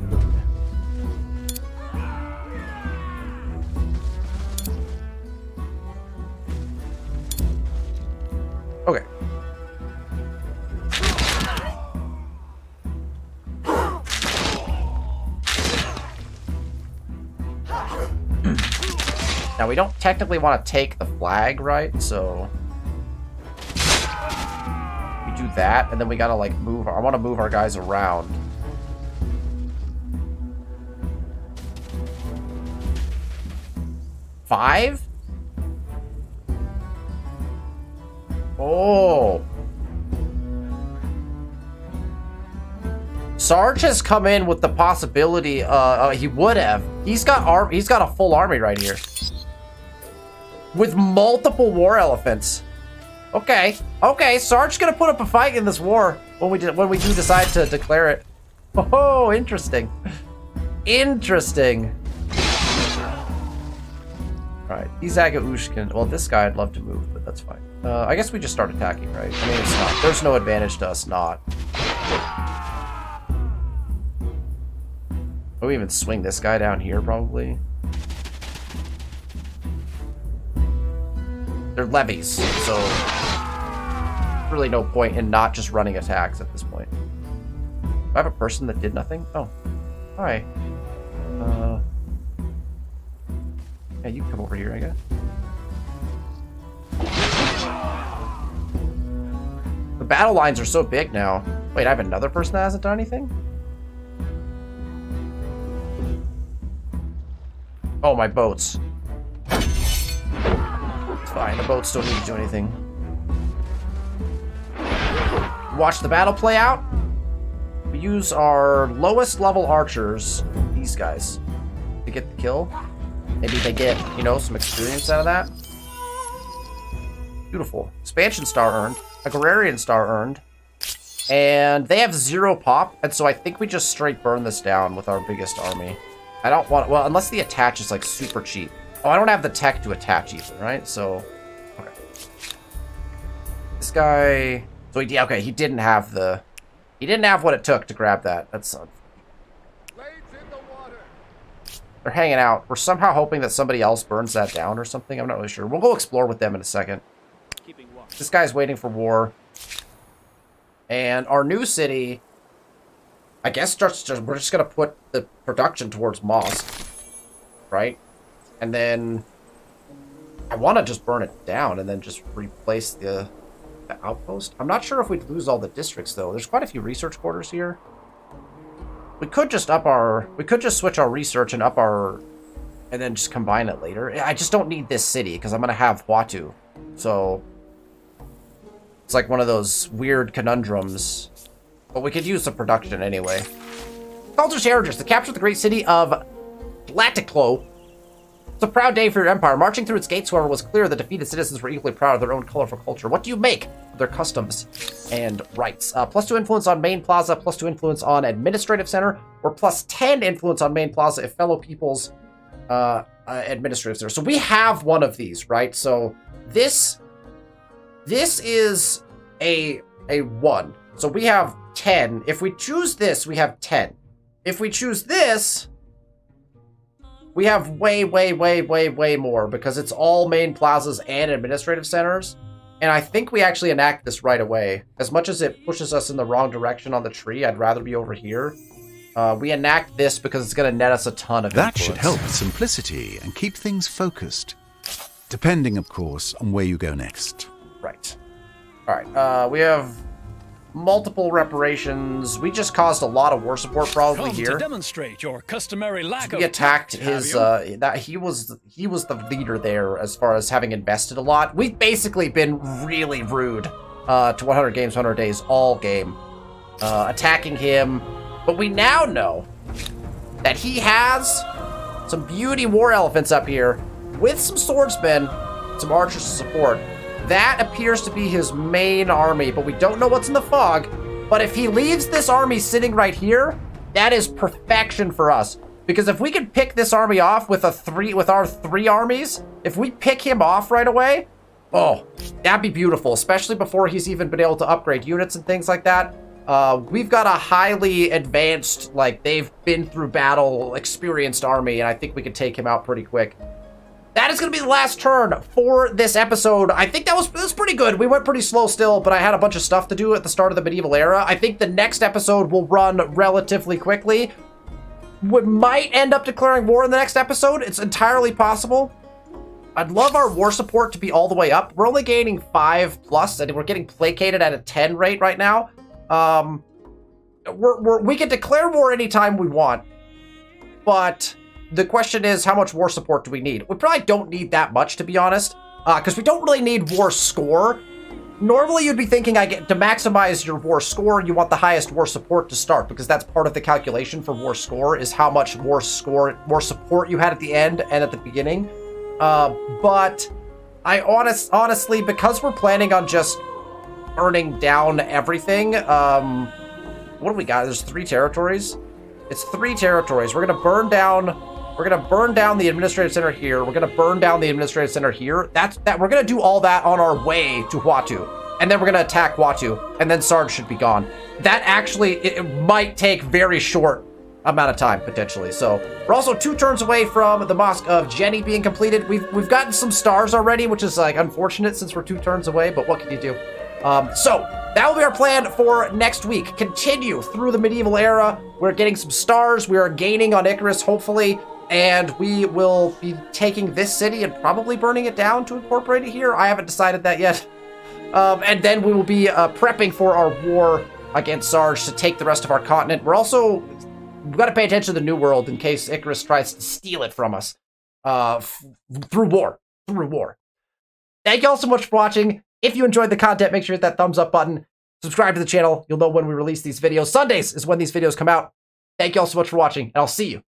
Okay. Now, we don't technically want to take the flag, right? So we do that, and then we gotta, like, move. I want to move our guys around. Five? Oh. Sarge has come in with the possibility, he would have. He's got a full army right here. With multiple war elephants. Okay. Okay, Sarge's gonna put up a fight in this war when we do decide to declare it. Oh, interesting. Interesting. Alright, these Agaush can... Well, this guy I'd love to move, but that's fine. I guess we just start attacking, right? I mean, it's not... There's no advantage to us not. Oh, we even swing this guy down here, probably. They're levies, so... really no point in not just running attacks at this point. Do I have a person that did nothing? Oh. Hi. Yeah, you can come over here, I guess. The battle lines are so big now. Wait, I have another person that hasn't done anything? Oh, my boats. It's fine, the boats don't need to do anything. Watch the battle play out. We use our lowest level archers, these guys, to get the kill. Maybe they get, you know, some experience out of that. Beautiful. Expansion star earned. Agrarian star earned. And they have 0 pop, and so I think we just straight burn this down with our biggest army. I don't want... Well, unless the attach is, like, super cheap. Oh, I don't have the tech to attach either, right? So... Okay. This guy... So, he, okay, he didn't have the... He didn't have what it took to grab that. That's... They're hanging out. We're somehow hoping that somebody else burns that down or something. I'm not really sure. We'll go explore with them in a second. This guy's waiting for war. And our new city, I guess we're just going to put the production towards mosque. Right? And then I want to just burn it down and then just replace the outpost. I'm not sure if we'd lose all the districts, though. There's quite a few research quarters here. We could just switch our research and up our... And then just combine it later. I just don't need this city, because I'm going to have Huatu. So... It's like one of those weird conundrums. But we could use the production anyway. Culture's Heritage, the capture of the great city of Laticlo. It's a proud day for your empire. Marching through its gates, however, was clear the defeated citizens were equally proud of their own colorful culture. What do you make of their customs and rights? +2 influence on main plaza, +2 influence on administrative center, or +10 influence on main plaza if fellow people's administrative center. So we have one of these, right? So this is a 1. So we have 10. If we choose this, we have 10. If we choose this, we have way more, because it's all main plazas and administrative centers. And I think we actually enact this right away. As much as it pushes us in the wrong direction on the tree, I'd rather be over here. We enact this because it's going to net us a ton of influence. That should help with simplicity and keep things focused. Depending, of course, on where you go next. Right. Alright, we have multiple reparations. We just caused a lot of war support probably Come here. to demonstrate your customary lack of We attacked tact, his, have you? he was the leader there as far as having invested a lot. We've basically been really rude to 100 Games, 100 Days all game, attacking him. But we now know that he has some beauty war elephants up here with some swordsmen, some archers to support. That appears to be his main army, but we don't know what's in the fog. But if he leaves this army sitting right here, that is perfection for us. Because if we could pick this army off with our three armies, if we pick him off right away, oh, that'd be beautiful, especially before he's even been able to upgrade units and things like that. We've got a highly advanced, like, they've been through battle, experienced army, and I think we could take him out pretty quick. That is going to be the last turn for this episode. I think that was pretty good. We went pretty slow still, but I had a bunch of stuff to do at the start of the medieval era. I think the next episode will run relatively quickly. We might end up declaring war in the next episode. It's entirely possible. I'd love our war support to be all the way up. We're only gaining 5+, and we're getting placated at a 10 rate right now. We can declare war anytime we want, but the question is, how much war support do we need? We probably don't need that much, to be honest, because we don't really need war score. Normally, you'd be thinking to maximize your war score, you want the highest war support to start, because that's part of the calculation for war score, is how much war support you had at the end and at the beginning. But I honestly, because we're planning on just burning down everything, what do we got? There's 3 territories. It's 3 territories. We're gonna burn down the administrative center here. We're gonna burn down the administrative center here. We're gonna do all that on our way to Huatu. And then we're gonna attack Huatu, and then Sarge should be gone. That actually, it might take very short amount of time, potentially. So we're also 2 turns away from the Mosque of Jenny being completed. We've gotten some stars already, which is like unfortunate since we're 2 turns away, but what can you do? So that will be our plan for next week. Continue through the medieval era. We're getting some stars. We are gaining on Icarus, hopefully, and we will be taking this city and probably burning it down to incorporate it here. I haven't decided that yet. And then we will be prepping for our war against Sarge to take the rest of our continent. We've got to pay attention to the New World in case Icarus tries to steal it from us through war. Thank you all so much for watching. If you enjoyed the content, make sure to hit that thumbs up button. Subscribe to the channel. You'll know when we release these videos. Sundays is when these videos come out. Thank you all so much for watching, and I'll see you